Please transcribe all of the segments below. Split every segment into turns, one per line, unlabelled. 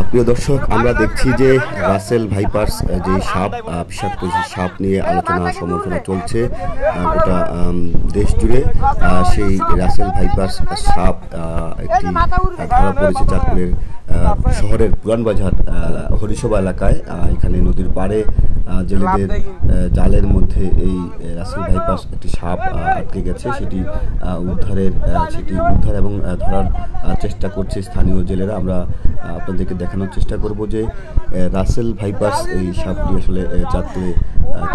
প্রিয় দর্শক, আমরা দেখছি যে রাসেল ভাইপার্স যে সাপ, বিষাক্ত যে সাপ নিয়ে আলোচনা সমালোচনা চলছে গোটা দেশ জুড়ে। সেই রাসেল ভাইপার্স সাপ একটি ধরা পড়েছে চাঁদপুরের শহরের পুরানবাজার হরিসভা এলাকায়। এখানে নদীর পাড়ে জেলেদের জালের মধ্যে এই রাসেল ভাইপার্স একটি সাপ আটকে গেছে। সেটি উদ্ধার এবং ধরার চেষ্টা করছে স্থানীয় জেলেরা। আমরা আপনাদেরকে দেখানোর চেষ্টা করব যে রাসেল ভাইপার্স এই সাপটি আসলে চাঁদপুরে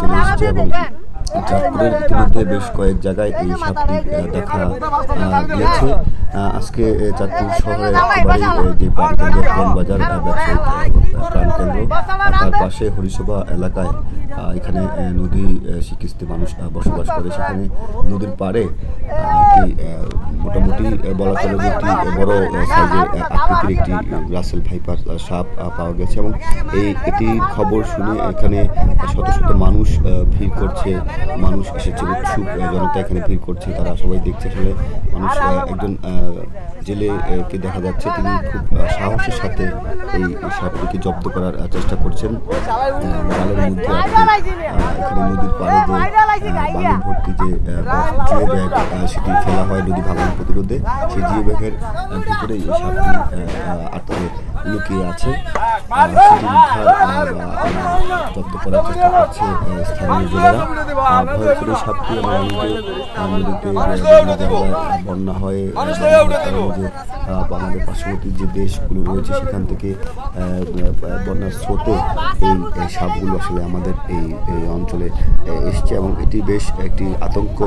চলে এসেছে এবং চাঁদপুরের ইতিমধ্যে বেশ কয়েক জায়গায় এই সাপটি দেখা গিয়েছে। আজকে চাঁদপুর শহরের একেবারেই যে প্রাণকেন্দ্র পুরানবাজার ব্যবসায়িক প্রাণকেন্দ্র, তার পাশে হরিসভা এলাকায় এখানে নদী শিক্ষিত মানুষ বসবাস করে। সেখানে নদীর পাড়ে একটি মোটামুটি বলা চলে যে একটি বড় সাইজের আকৃতির একটি রাসেল ভাইপার সাপ পাওয়া গেছে এবং এটি খবর শুনে এখানে শত শত মানুষ ভিড় করছে। মানুষ এসেছে, উৎসুক জনতা এখানে ভিড় করছে। তারা সবাই দেখছে। আসলে মানুষ একজন জেলেকে দেখা যাচ্ছে, তিনি খুব সাহসের সাথে এই সাপটিকে জব্দ করার চেষ্টা করছেন। জালের মধ্যে এখানে নদীর পাড়ে যে বালু ভর্তি যে জিও ব্যাগ সেটি ফেলা হয় নদী ভাঙন প্রতিরোধে, সেই জিও ব্যাগের ভিতরে এই সাপটি আটকে লুকিয়ে আছে। সেটি উদ্ধার জব্দ করার চেষ্টা করছে স্থানীয় জেলেরা। ভয় করে সাপটি নদীতে বন্যা হয়, যে আমাদের পার্শ্ববর্তী যে দেশগুলো রয়েছে সেখান থেকে বন্যার স্রোতে এই সাপগুলো আসলে আমাদের এই অঞ্চলে এসছে এবং এটি বেশ একটি আতঙ্ক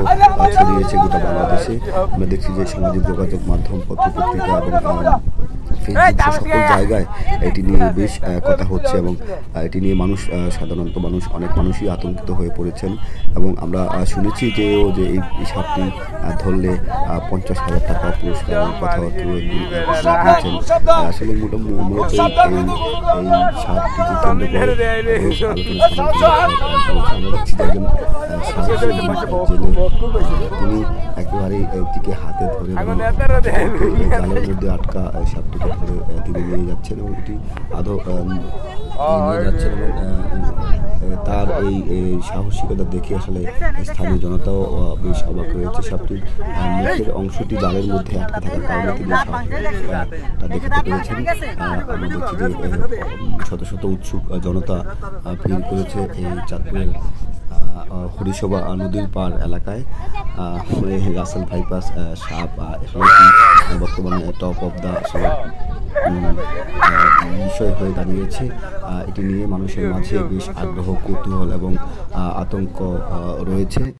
ছড়িয়েছে গোটা বাংলাদেশে। আমরা দেখছি যে সামাজিক যোগাযোগ মাধ্যম, পত্রপত্রিকা এবং ফেসবুক সকল জায়গায় এটি নিয়ে বেশ কথা হচ্ছে এবং এটি নিয়ে সাধারণত অনেক মানুষই আতঙ্কিত হয়ে পড়েছেন। এবং আমরা শুনেছি যে এই সাপটি ধরলে 50,000 টাকা পুরস্কার কথাবার্তা দিয়েছেন। আসলে মূলত এই সাপটিকে কেন্দ্র করে আমরা দেখছি যে একজন তিনি একেবারেই এটিকে হাতে ধরে জালের মধ্যে আটকা সাপটিকে ধরে তিনি নিয়ে যাচ্ছেন এবং এটি নিয়ে যাচ্ছেন এবং তার এই সাহসিকতা দেখে আসলে স্থানীয় জনতাও বেশ অবাক হয়েছে। সাপটির মুখের অংশটি জালের মধ্যে আটকে থাকার কারণে তিনি সাহসিকতা দেখাতে পেরেছেন। আমরা দেখছি যে শত শত উৎসুক জনতা ভিড় করেছে এই চাঁদপুরের হরিসভা নদীর পাড় এলাকায়। রাসেল ভাইপার্স সাপ বর্তমানে টপ অফ দ্য বিষয় হয়ে দাঁড়িয়েছে। এটি নিয়ে মানুষের মাঝে বেশ আগ্রহ, কৌতূহল এবং আতঙ্ক রয়েছে।